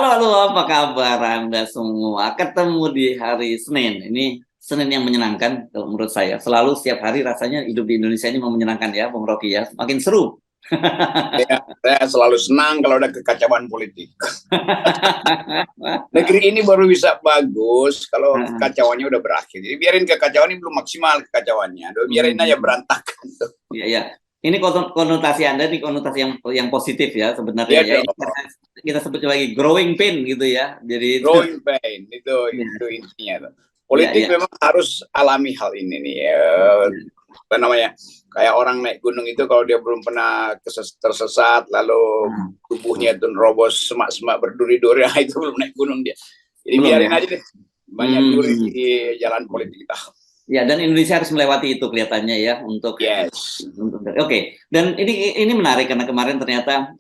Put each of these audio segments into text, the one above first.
Halo, apa kabar Anda semua? Ketemu di hari Senin. Ini Senin yang menyenangkan kalau menurut saya. Selalu setiap hari rasanya hidup di Indonesia ini mau menyenangkan ya, Bung Rocky ya. Makin seru. Saya selalu senang kalau ada kekacauan politik. Negeri ini baru bisa bagus kalau kekacauannya udah berakhir. Jadi biarin kekacauan ini belum maksimal kekacauannya. Biarin aja berantakan. Iya, ya. Ini konotasi Anda nih konotasi yang positif ya sebenarnya Ya ya. Ini dong. kita sebut lagi growing pain gitu ya. Jadi Growing pain itu ya, intinya. ya, Politik ya. memang harus alami hal ini nih. Apa namanya? Kayak orang naik gunung itu kalau dia belum pernah tersesat lalu tubuhnya itu nerobos semak-semak berduri-duri, itu belum naik gunung dia. Jadi Belum biarin ya. aja deh. Banyak duri di jalan politik kita. Ya, dan Indonesia harus melewati itu kelihatannya ya untuk. Yes. Oke. Dan ini menarik karena kemarin ternyata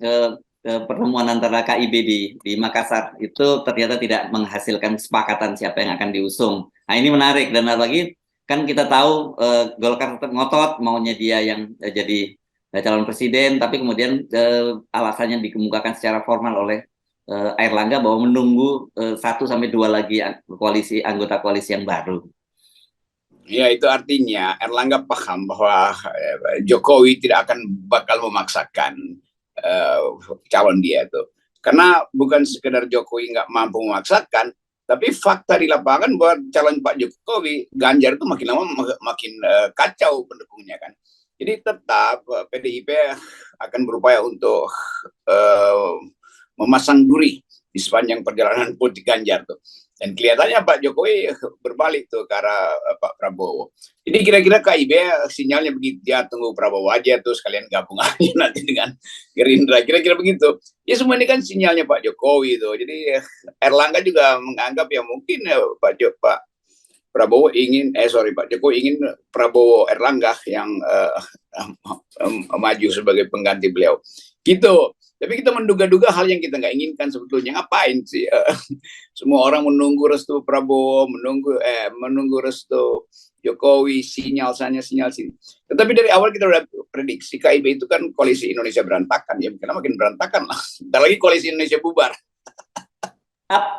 pertemuan antara KIB di Makassar itu ternyata tidak menghasilkan kesepakatan siapa yang akan diusung. Nah, ini menarik dan lagi kan kita tahu Golkar tetap ngotot maunya dia yang jadi calon presiden, tapi kemudian alasannya dikemukakan secara formal oleh Airlangga bahwa menunggu 1 sampai 2 lagi anggota koalisi yang baru. Ya, itu artinya Erlangga paham bahwa Jokowi tidak akan bakal memaksakan calon dia itu. Karena bukan sekedar Jokowi nggak mampu memaksakan, tapi fakta di lapangan bahwa calon Pak Jokowi, Ganjar itu makin lama makin kacau pendukungnya kan. Jadi tetap PDIP akan berupaya untuk memasang duri di sepanjang perjalanan politik Ganjar tuh. Dan kelihatannya Pak Jokowi berbalik tuh ke arah Pak Prabowo. Jadi kira-kira KIB sinyalnya begitu, ya tunggu Prabowo aja tuh sekalian gabung aja nanti dengan Gerindra, kira-kira begitu. Ya semua ini kan sinyalnya Pak Jokowi tuh. Jadi Erlangga juga menganggap ya mungkin Pak Prabowo ingin, Pak Jokowi ingin Prabowo Erlangga yang maju sebagai pengganti beliau. Gitu. Tapi kita menduga-duga hal yang kita nggak inginkan sebetulnya. Ngapain sih? Semua orang menunggu restu Prabowo, menunggu restu Jokowi, sinyal sana, sinyal sini. Tetapi dari awal kita udah prediksi KIB itu kan koalisi Indonesia berantakan. Ya, karena makin berantakan lah. Bentar lagi koalisi Indonesia bubar.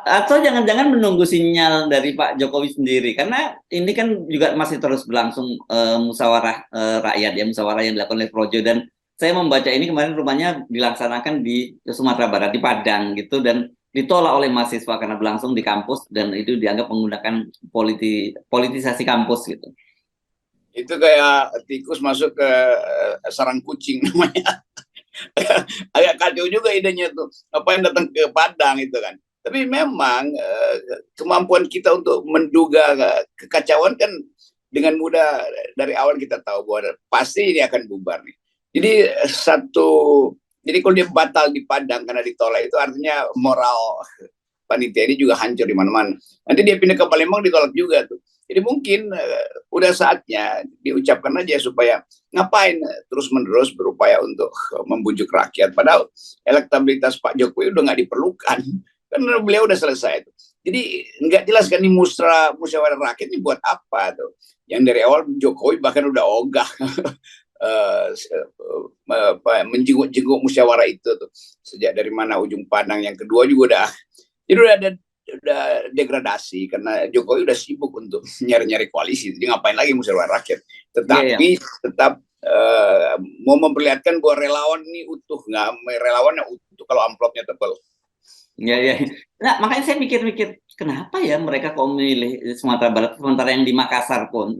Atau jangan-jangan menunggu sinyal dari Pak Jokowi sendiri, karena ini kan juga masih terus berlangsung musyawarah rakyat ya, musyawarah yang dilakukan oleh Projo, dan saya membaca ini kemarin rumahnya dilaksanakan di Sumatera Barat, di Padang gitu, dan ditolak oleh mahasiswa karena berlangsung di kampus dan itu dianggap menggunakan politisasi kampus gitu. Itu kayak tikus masuk ke sarang kucing namanya. Agak kacau juga idenya tuh. Apa yang datang ke Padang itu kan. Tapi memang kemampuan kita untuk menduga kekacauan kan dengan mudah dari awal kita tahu bahwa pasti ini akan bubar nih. Jadi jadi kalau dia batal di Padang karena ditolak itu artinya moral panitia ini juga hancur di mana-mana. Nanti dia pindah ke Palembang ditolak juga tuh. Jadi mungkin udah saatnya diucapkan aja supaya ngapain terus-menerus berupaya untuk membujuk rakyat. Padahal elektabilitas Pak Jokowi udah nggak diperlukan. Karena beliau udah selesai. Jadi nggak jelas kan ini musyawarah rakyat ini buat apa tuh. Yang dari awal Jokowi bahkan udah ogah menjenguk musyawarah itu tuh. Sejak dari mana ujung pandang yang kedua juga udah degradasi karena Jokowi udah sibuk untuk nyari-nyari koalisi. Jadi ngapain lagi musyawarah rakyat. Tetapi tetap mau memperlihatkan bahwa relawan ini utuh, nggak relawannya utuh kalau amplopnya tebal. Ya. Nah, makanya saya mikir-mikir kenapa ya mereka kok memilih Sumatera Barat sementara yang di Makassar pun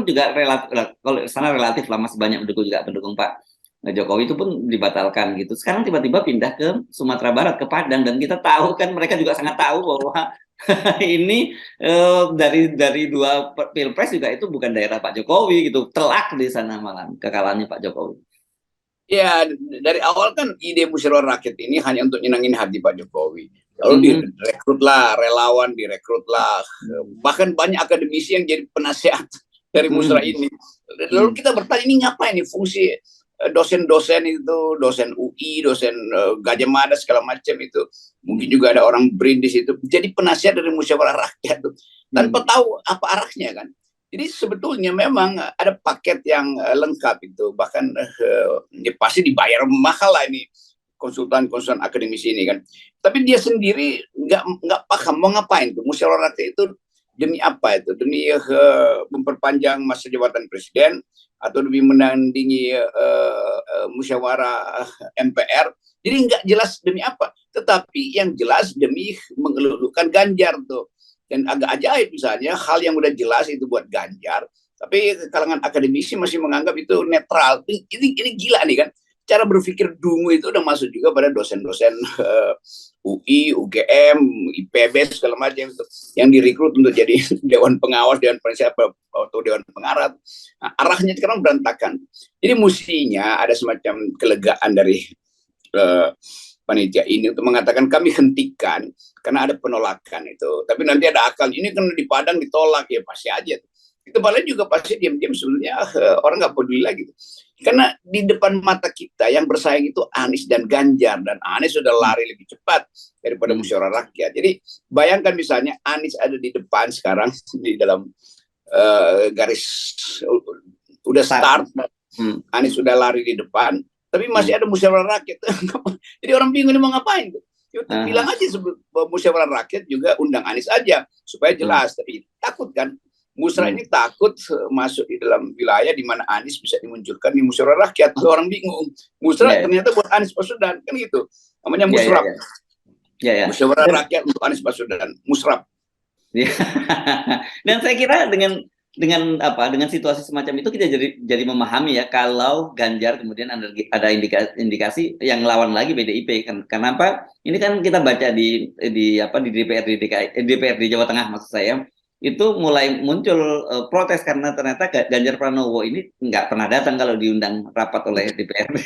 juga relatif, kalau sana relatif lah masih banyak pendukung Pak Jokowi itu pun dibatalkan gitu. Sekarang tiba-tiba pindah ke Sumatera Barat, ke Padang, dan kita tahu kan mereka juga sangat tahu bahwa ini dari 2 pilpres juga itu bukan daerah Pak Jokowi gitu, telak di sana malah kekalahannya Pak Jokowi. Ya, dari awal kan ide musyawarah rakyat ini hanya untuk nyenangin hati Pak Jokowi. Lalu direkrutlah relawan, direkrutlah bahkan banyak akademisi yang jadi penasehat dari musyawarah ini. Lalu kita bertanya ini ngapain nih fungsi dosen-dosen itu, dosen UI, dosen Gajah Mada segala macam itu. Mungkin juga ada orang BRIN di situ. Jadi penasihat dari musyawarah rakyat tuh. Tanpa tahu apa arahnya kan. Jadi sebetulnya memang ada paket yang lengkap itu, bahkan pasti dibayar mahal lah ini konsultan akademisi ini kan. Tapi dia sendiri nggak paham mau ngapain tuh musyawarah rakyat itu, demi apa itu? Demi memperpanjang masa jabatan presiden atau demi menandingi musyawarah MPR? Jadi nggak jelas demi apa. Tetapi yang jelas demi mengelulukan Ganjar tuh. Dan agak ajaib misalnya hal yang udah jelas itu buat Ganjar, tapi kalangan akademisi masih menganggap itu netral. Ini gila nih kan. Cara berpikir dungu itu udah masuk juga pada dosen-dosen UI, UGM, IPB segala macam itu yang direkrut untuk jadi dewan pengawas, dewan penasihat atau dewan pengarah. Nah, arahnya sekarang berantakan. Jadi mestinya ada semacam kelegaan dari panitia ini untuk mengatakan kami hentikan karena ada penolakan itu. Tapi nanti ada akal ini kan di Padang ditolak ya pasti aja. Itu paling juga pasti diam-diam sebenarnya orang nggak peduli lagi. Karena di depan mata kita yang bersaing itu Anies dan Ganjar, dan Anies sudah lari lebih cepat daripada musyawarah rakyat. Jadi bayangkan misalnya Anies ada di depan sekarang di dalam garis udah start, Anies sudah lari di depan, tapi masih ada musyawarah rakyat. Jadi orang bingung ini mau ngapain tuh? Bilang aja musyawarah rakyat juga undang Anies aja supaya jelas. Tapi takut kan? Musra ini takut masuk di dalam wilayah di mana Anies bisa dimunculkan di musyawarah rakyat. Orang bingung. Musra ternyata buat Anies Baswedan kan gitu. Namanya musrab. Musyawarah rakyat untuk Anies Baswedan. Musrab. Dan saya kira dengan situasi semacam itu kita jadi memahami ya kalau Ganjar kemudian ada indikasi yang lawan lagi PDIP kan. Kenapa? Ini kan kita baca di DPRD Jawa Tengah maksud saya. Itu mulai muncul protes karena ternyata Ganjar Pranowo ini nggak pernah datang kalau diundang rapat oleh DPRD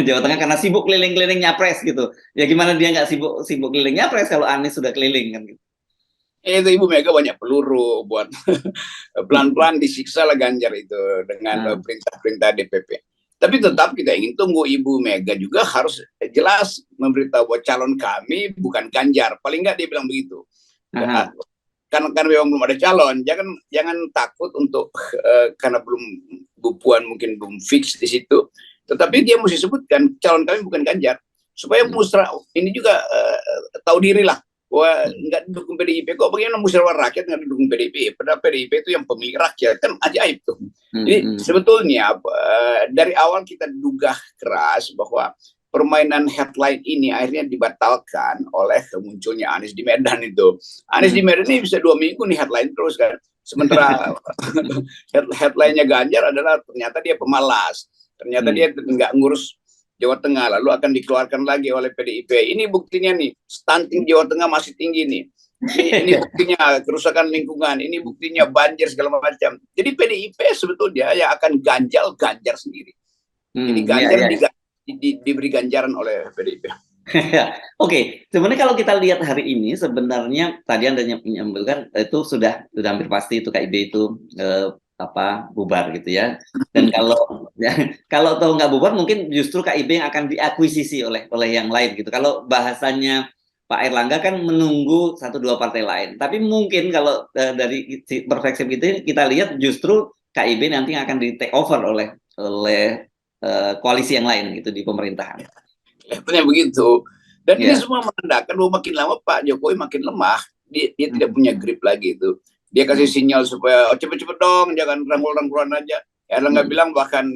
Jawa Tengah karena sibuk keliling-keliling nyapres gitu. Ya gimana dia nggak sibuk keliling nyapres kalau Anies sudah keliling kan gitu. Itu Ibu Mega banyak peluru buat pelan-pelan disiksa lah Ganjar itu dengan perintah-perintah DPP. Tapi tetap kita ingin tunggu Ibu Mega juga harus jelas memberitahu bahwa calon kami bukan Ganjar. Paling nggak dia bilang begitu. Karena memang belum ada calon, jangan takut untuk karena Bu Puan mungkin belum fix di situ, tetapi dia mesti sebutkan calon kami bukan Ganjar supaya musra ini juga tahu diri lah bahwa nggak didukung PDIP. Kok bagaimana musyawarah rakyat nggak didukung PDIP? Padahal PDIP itu yang pemilik rakyat, kan ajaib tuh. Jadi sebetulnya dari awal kita duga keras bahwa permainan headline ini akhirnya dibatalkan oleh munculnya Anies di Medan itu. Anies di Medan ini bisa 2 minggu nih headline terus kan. Sementara headline-nya Ganjar adalah ternyata dia pemalas. Ternyata dia nggak ngurus Jawa Tengah, lalu akan dikeluarkan lagi oleh PDIP. Ini buktinya nih, stunting Jawa Tengah masih tinggi nih. Ini buktinya kerusakan lingkungan, ini buktinya banjir segala macam. Jadi PDIP sebetulnya yang akan Ganjar sendiri. Jadi Ganjar diberi ganjaran oleh PDIP. Oke, sebenarnya kalau kita lihat hari ini sebenarnya tadi Anda menyampaikan itu sudah hampir pasti itu KIB itu bubar gitu ya. Dan kalau tahu nggak bubar mungkin justru KIB yang akan diakuisisi oleh yang lain gitu. Kalau bahasanya Pak Erlangga kan menunggu 1-2 partai lain. Tapi mungkin kalau dari perspektif kita lihat justru KIB nanti akan di take over oleh koalisi yang lain gitu di pemerintahan. Kelihatannya begitu. Dan ini semua menandakan bahwa makin lama Pak Jokowi makin lemah. Dia tidak punya grip lagi itu. Dia kasih sinyal supaya cepet-cepet dong, jangan rangkul-rangkulan aja. Erlangga bilang bahkan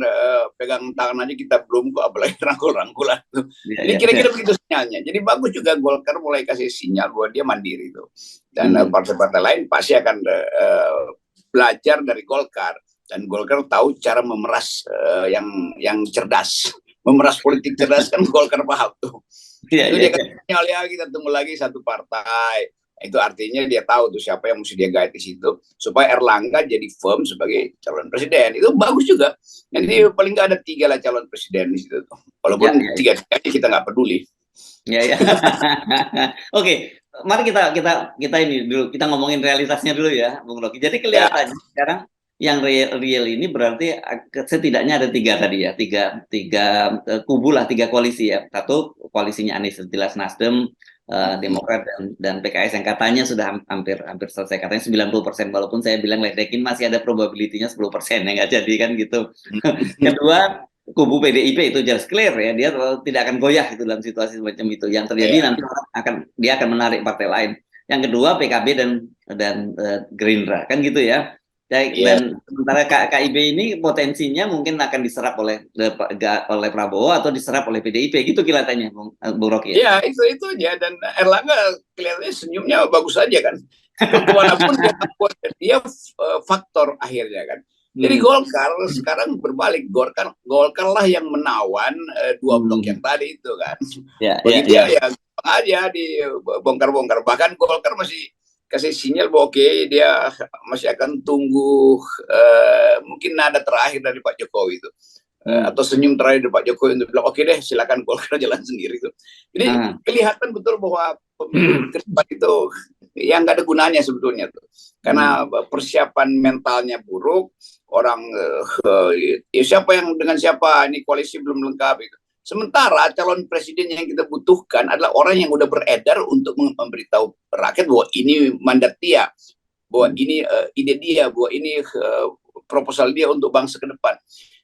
pegang tangan aja kita belum kok, apalagi rangkul-rangkulan. Ini kira-kira begitu sinyalnya. Jadi bagus juga Golkar mulai kasih sinyal bahwa dia mandiri itu. Dan partai-partai lain pasti akan belajar dari Golkar. Dan Golkar tahu cara memeras yang cerdas, memeras politik cerdas kan Golkar paham tuh. Itu dia sinyal ya kita tunggu lagi 1 partai. Itu artinya dia tahu tuh siapa yang mesti dia guide di situ supaya Erlangga jadi firm sebagai calon presiden. Itu bagus juga. Nanti paling nggak ada 3 lah calon presiden di situ. Walaupun 3-3 kita nggak peduli. Oke, mari kita ini dulu kita ngomongin realitasnya dulu ya, Bung Rocky. Jadi kelihatannya sekarang yang real ini berarti setidaknya ada 3 tadi ya, tiga kubu lah, 3 koalisi ya. Satu koalisinya Anies jelas Nasdem, Demokrat dan PKS yang katanya sudah hampir selesai, katanya 90%, walaupun saya bilang ledekin masih ada probability-nya 10% yang nggak jadi kan gitu. Kedua kubu PDIP itu jelas clear ya, dia tidak akan goyah itu dalam situasi semacam itu. Yang terjadi nanti dia akan menarik partai lain. Yang kedua PKB dan Gerindra kan gitu ya. Dan sementara KIB ini potensinya mungkin akan diserap oleh Prabowo atau diserap oleh PDIP gitu kelihatannya, Bung Rocky. Ya itu aja, dan Erlangga kelihatannya senyumnya bagus aja kan. Kemanapun dia faktor akhirnya kan. Jadi Golkar sekarang berbalik, Golkar lah yang menawan dua blok yang tadi itu kan. Bagi dia ya aja dibongkar-bongkar. Bahkan Golkar masih kasih sinyal bahwa oke, dia masih akan tunggu mungkin nada terakhir dari Pak Jokowi itu. Atau senyum terakhir dari Pak Jokowi untuk bilang oke deh silakan Golkar jalan sendiri itu. Jadi kelihatan betul bahwa pemilu ke depan itu yang nggak ada gunanya sebetulnya tuh, karena persiapan mentalnya buruk, orang siapa yang dengan siapa ini koalisi belum lengkap itu. Sementara calon presiden yang kita butuhkan adalah orang yang udah beredar untuk memberitahu rakyat bahwa ini mandat dia, bahwa ini ide dia, bahwa ini proposal dia untuk bangsa ke depan.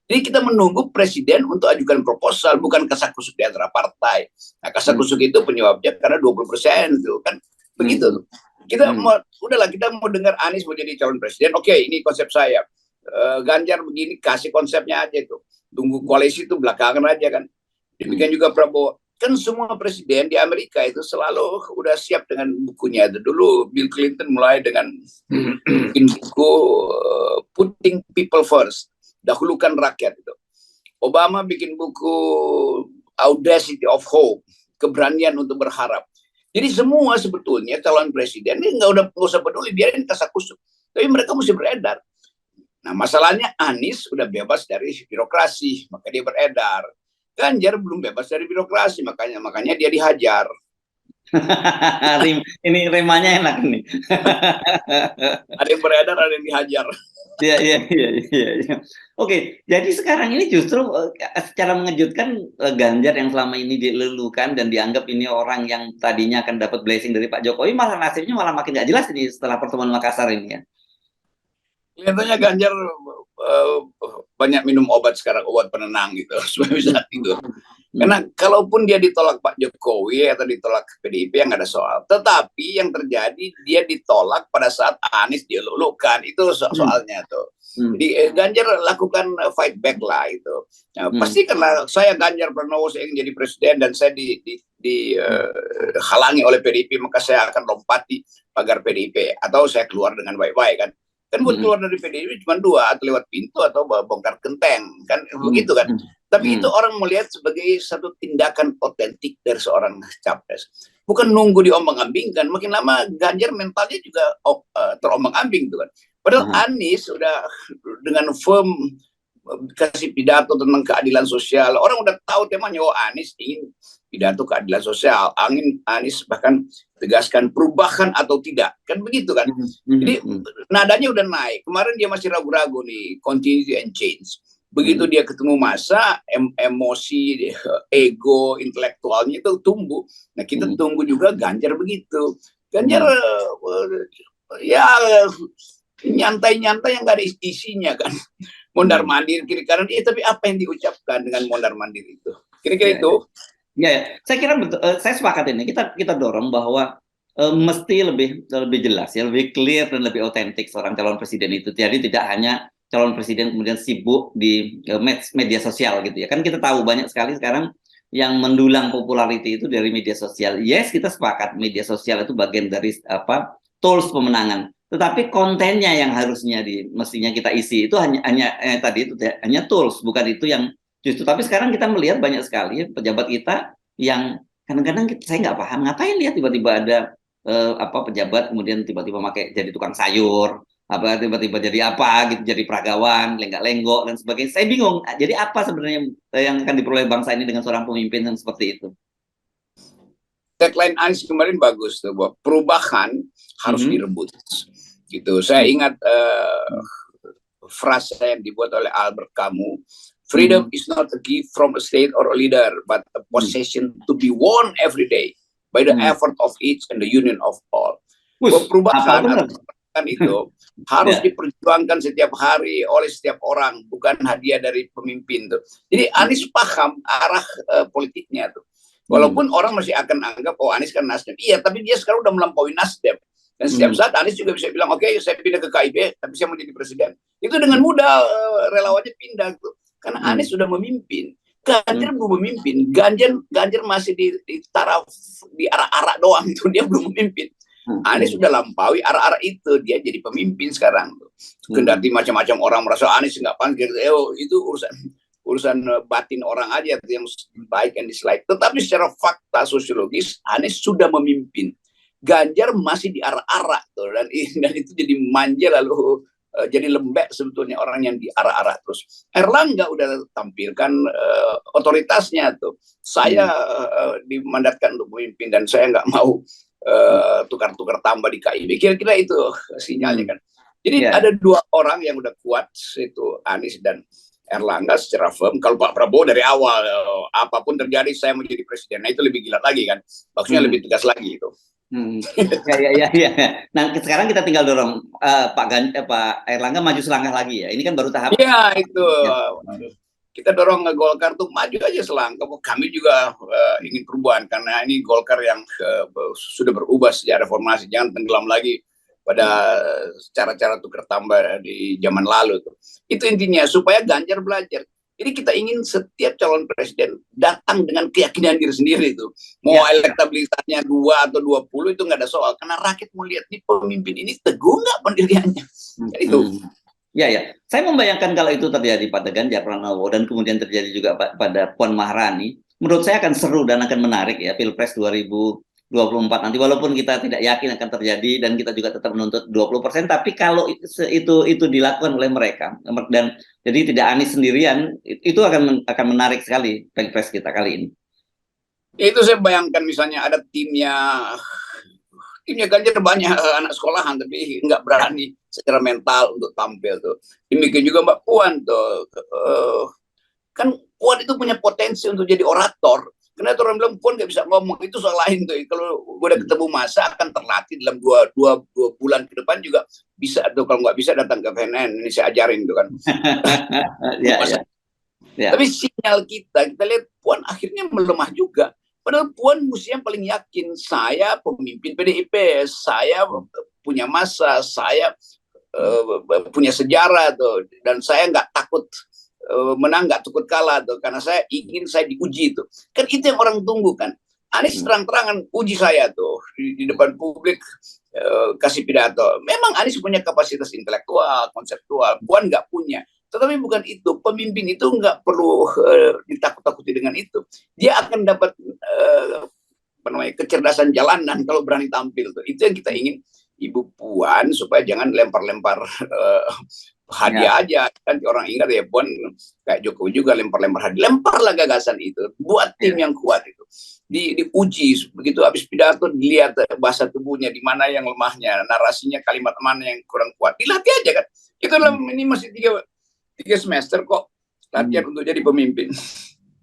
Jadi kita menunggu presiden untuk ajukan proposal, bukan kasak-kusuk di antara partai. Nah, kasak-kusuk itu penyebabnya karena 20% itu kan begitu. Kita udahlah, kita mau dengar Anies mau jadi calon presiden. Oke, ini konsep saya. Ganjar begini, kasih konsepnya aja itu. Tunggu koalisi itu belakangan aja kan. Demikian juga Prabowo. Kan semua presiden di Amerika itu selalu udah siap dengan bukunya. Dulu Bill Clinton mulai dengan bikin buku Putting People First, dahulukan rakyat itu. Obama bikin buku Audacity of Hope, keberanian untuk berharap. Jadi semua sebetulnya calon presiden ini nggak usah peduli, biarin kasak-kusuk. Tapi mereka mesti beredar. Nah masalahnya Anies udah bebas dari birokrasi, maka dia beredar. Ganjar belum bebas dari birokrasi, makanya dia dihajar. Ini remanya enak nih. Ada yang beredar, ada yang dihajar. Iya. Oke, jadi sekarang ini justru secara mengejutkan Ganjar yang selama ini dilelukan dan dianggap ini orang yang tadinya akan dapat blessing dari Pak Jokowi, malah nasibnya malah makin nggak jelas ini setelah pertemuan Makassar ini ya. Kelihatannya Ganjar banyak minum obat sekarang, obat penenang gitu supaya bisa tidur. Karena kalaupun dia ditolak Pak Jokowi atau ditolak PDIP yang ada soal, tetapi yang terjadi dia ditolak pada saat Anies dilulukan, itu soalnya tuh. Jadi Ganjar lakukan fight back lah itu. Nah, pasti karena saya Ganjar Pranowo, saya ingin jadi presiden dan saya dihalangi oleh PDIP, maka saya akan lompati pagar PDIP atau saya keluar dengan baik-baik kan. Kan buat keluar dari PDIP cuma dua, atau lewat pintu atau bongkar genteng kan, begitu kan. Tapi itu orang melihat sebagai satu tindakan otentik dari seorang capres, bukan nunggu diombang-ambingkan. Makin lama Ganjar mentalnya juga terombang-ambing tuh kan. Padahal Anies sudah dengan firm kasih pidato tentang keadilan sosial, orang udah tahu temanya. Oh, Anies ingin pidato keadilan sosial, Anies bahkan tegaskan perubahan atau tidak, kan begitu kan. Jadi nadanya udah naik. Kemarin dia masih ragu-ragu nih, continue and change. Begitu dia ketemu masa, emosi, ego, intelektualnya itu tumbuh. Nah kita tunggu juga Ganjar begitu. Ganjar ya nyantai-nyantai yang gak ada isinya kan. Mondar mandir kiri kanan, tapi apa yang diucapkan dengan mondar mandir itu? Kira-kira itu. Ya, saya kira betul. Saya sepakat ini. Kita dorong bahwa mesti lebih jelas, ya, lebih clear dan lebih otentik seorang calon presiden itu. Jadi tidak hanya calon presiden kemudian sibuk di media sosial gitu ya. Kan kita tahu banyak sekali sekarang yang mendulang popularity itu dari media sosial. Yes, kita sepakat media sosial itu bagian dari tools pemenangan. Tetapi kontennya yang harusnya mestinya kita isi itu hanya tadi itu hanya tools, bukan itu yang justru. Tapi sekarang kita melihat banyak sekali pejabat kita yang kadang-kadang saya nggak paham ngapain ya tiba-tiba ada pejabat kemudian tiba-tiba jadi tukang sayur, tiba-tiba jadi apa gitu, jadi peragawan, lenggak-lenggok dan sebagainya. Saya bingung. Jadi apa sebenarnya yang akan diperoleh bangsa ini dengan seorang pemimpin yang seperti itu? Tagline Anies kemarin bagus tuh, bahwa perubahan harus direbut. Gitu. Saya ingat frasa yang dibuat oleh Albert Camus. Freedom is not a gift from a state or a leader, but a possession to be won every day by the effort of each and the union of all. Perubahan katakan itu harus Ya. diperjuangkan setiap hari oleh setiap orang, bukan hadiah dari pemimpin tuh. Jadi Anies paham arah politiknya tuh. Walaupun orang masih akan anggap oh Anies kan Nasdem. Iya, tapi dia sekarang udah melampaui Nasdem. Dan setiap saat Anies juga bisa bilang, oke, saya pindah ke KIB, tapi saya mau jadi presiden. Itu dengan mudah relawannya pindah tuh. Karena Anies sudah memimpin. Ganjar belum memimpin. Ganjar masih di taraf di arah-arah doang itu, dia belum memimpin. Anies sudah lampaui arah-arah itu, dia jadi pemimpin sekarang. Kendati macam-macam orang merasa Anies nggak panggil, itu urusan batin orang aja yang baik and dislike. Tetapi secara fakta sosiologis Anies sudah memimpin. Ganjar masih di arah-arah tuh, dan itu jadi manja lalu jadi lembek sebetulnya orang yang di arah-arah terus. Erlangga udah tampilkan otoritasnya tuh. Saya dimandatkan untuk memimpin dan saya nggak mau tukar-tukar tambah di KIB. Kira-kira itu sinyalnya kan. Jadi ada dua orang yang udah kuat, itu Anies dan Erlangga secara firm. Kalau Pak Prabowo dari awal apapun terjadi saya mau jadi presiden. Nah itu lebih gila lagi kan. Maksudnya lebih tegas lagi itu. Ya. Nah sekarang kita tinggal dorong Pak Erlangga maju selangkah lagi ya. Ini kan baru tahap. Iya itu. Kita dorong Golkar tuh maju aja selangkah. Kami juga ingin perubahan karena ini Golkar yang sudah berubah sejak reformasi. Jangan tenggelam lagi pada cara-cara tukar tambah di zaman lalu tuh. Itu intinya supaya Ganjar belajar. Jadi kita ingin setiap calon presiden datang dengan keyakinan diri sendiri itu. Mau elektabilitasnya 2 atau 20 itu nggak ada soal. Karena rakyat mau lihat nih pemimpin ini teguh nggak pendiriannya. Itu. Ya. Saya membayangkan kalau itu terjadi pada Ganjar Pranowo dan kemudian terjadi juga pada Puan Maharani, menurut saya akan seru dan akan menarik ya Pilpres 2024 nanti, walaupun kita tidak yakin akan terjadi dan kita juga tetap menuntut 20%, tapi kalau itu dilakukan oleh mereka dan jadi tidak Anies sendirian, itu akan menarik sekali Pilpres kita kali ini. Itu saya bayangkan misalnya ada timnya Ganjar banyak anak sekolahan tapi nggak berani secara mental untuk tampil tuh. Demikian juga Mbak Puan tuh. Kan Puan itu punya potensi untuk jadi orator. Karena orang bilang Puan nggak bisa ngomong, itu soal lain tuh. Kalau gue udah ketemu masa akan terlatih dalam dua bulan ke depan juga bisa tuh. Kalau nggak bisa datang ke CNN, ini saya ajarin tuh kan. Tapi sinyal kita lihat Puan akhirnya melemah juga. Padahal Puan mestinya paling yakin, saya pemimpin PDIP, saya punya masa, saya punya sejarah tuh, dan saya nggak takut menang, nggak takut kalah tuh, karena saya diuji tuh. Kan itu yang orang tunggu kan. Anies terang-terangan uji saya tuh di depan publik, kasih pidato. Memang Anies punya kapasitas intelektual, konseptual, Puan nggak punya. Tetapi bukan itu, pemimpin itu nggak perlu ditakut-takuti dengan itu. Dia akan dapat kecerdasan jalanan kalau berani tampil. Itu yang kita ingin Ibu Puan, supaya jangan lempar-lempar hadiah aja. Kan orang ingat ya Puan kayak Jokowi juga lempar-lempar hadiah. Lemparlah gagasan itu, buat tim yang kuat itu. Diuji, begitu habis pidato dilihat bahasa tubuhnya, di mana yang lemahnya, narasinya, kalimat mana yang kurang kuat. Dilatih aja kan. Itu ini masih 3 semester kok latihan untuk jadi pemimpin.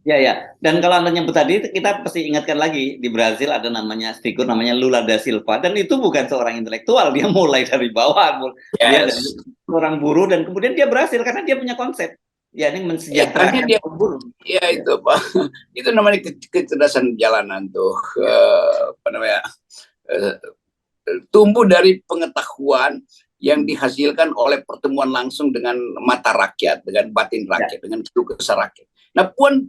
Ya. Dan kalau Anda nyebut tadi, kita pasti ingatkan lagi di Brazil ada figur namanya Lula da Silva, dan itu bukan seorang intelektual, dia mulai dari bawah, dia dari seorang buruh dan kemudian dia berhasil karena dia punya konsep, ya ini mensejahterakan buruh. Ya itu Pak, itu namanya kecerdasan jalanan tuh, tumbuh dari pengetahuan yang dihasilkan oleh pertemuan langsung dengan mata rakyat, dengan batin rakyat, dengan keluh kesah rakyat. Nah Puan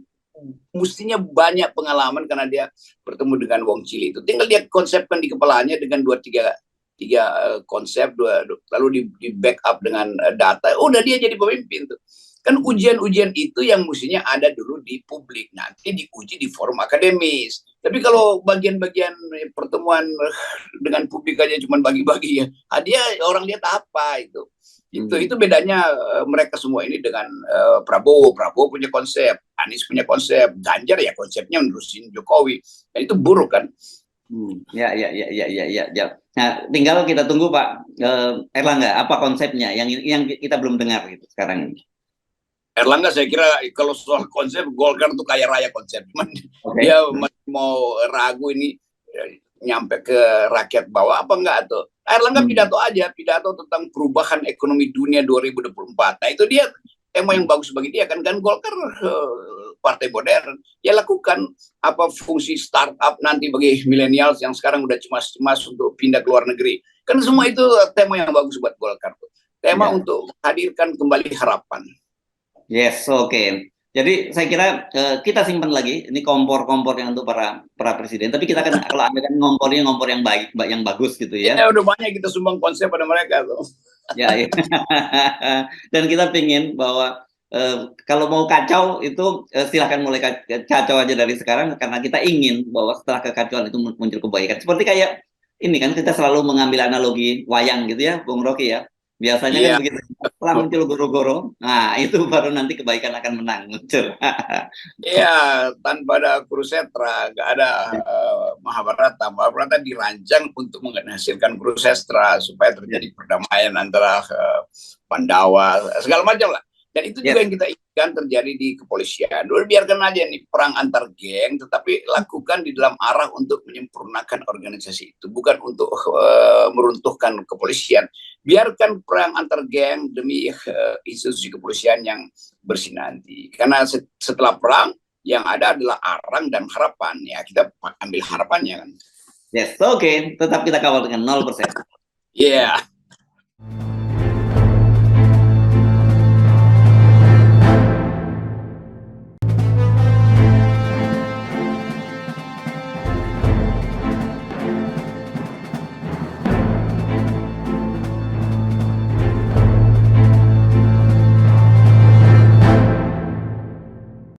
mestinya banyak pengalaman karena dia bertemu dengan Wong Cili itu. Tinggal dia konsepkan di kepalanya dengan 2-3 konsep, lalu di backup dengan data. Udah dia jadi pemimpin tuh. Kan ujian-ujian itu yang mestinya ada dulu di publik, nanti diuji di forum akademis. Tapi kalau bagian-bagian pertemuan dengan publik aja cuma bagi-bagi ya, hadiah orang lihat apa itu. Itu bedanya mereka semua ini dengan Prabowo. Prabowo punya konsep, Anies punya konsep, Ganjar ya konsepnya menerusin Jokowi. Dan itu buruk kan. Ya. Nah, tinggal kita tunggu Pak Erlangga, apa konsepnya yang kita belum dengar gitu sekarang ini. Erlangga saya kira kalau soal konsep, Golkar tuh kaya raya konsep. Dia masih mau ragu ini nyampe ke rakyat bawah apa enggak tuh. Erlangga pidato tentang perubahan ekonomi dunia 2024. Nah itu dia tema yang bagus bagi dia kan Golkar partai modern. Ya lakukan apa fungsi startup nanti bagi milenial yang sekarang udah cemas-cemas untuk pindah ke luar negeri. Kan semua itu tema yang bagus buat Golkar. Tema untuk hadirkan kembali harapan. Yes, oke. Jadi saya kira kita simpan lagi ini kompor-kompor yang untuk para presiden. Tapi kita kan kalau Anda kan ngompornya ngompor yang baik, yang bagus gitu ya. Ya udah banyak kita sumbang konsep pada mereka tuh. Ya. Dan kita pingin bahwa kalau mau kacau itu silahkan mulai kacau aja dari sekarang, karena kita ingin bahwa setelah kekacauan itu muncul kebaikan. Seperti kayak ini kan kita selalu mengambil analogi wayang gitu ya, Bung Rocky ya. Biasanya kan begitu, setelah muncul goro-goro, nah itu baru nanti kebaikan akan menang muncul. Iya, tanpa ada Kurusetra, nggak ada Mahabharata. Mahabharata dirancang untuk menghasilkan Kurusetra supaya terjadi perdamaian antara Pandawa, segala macam lah. Dan itu juga yang kita inginkan terjadi di kepolisian. Dulu biarkan aja nih perang antar geng, tetapi lakukan di dalam arah untuk menyempurnakan organisasi itu, bukan untuk meruntuhkan kepolisian. Biarkan perang antar geng demi institusi kepolisian yang bersinanti. Karena setelah perang yang ada adalah arang dan harapan. Ya kita ambil harapannya kan. Yes, oke. Tetap kita kawal dengan 0%. Iya. Yeah.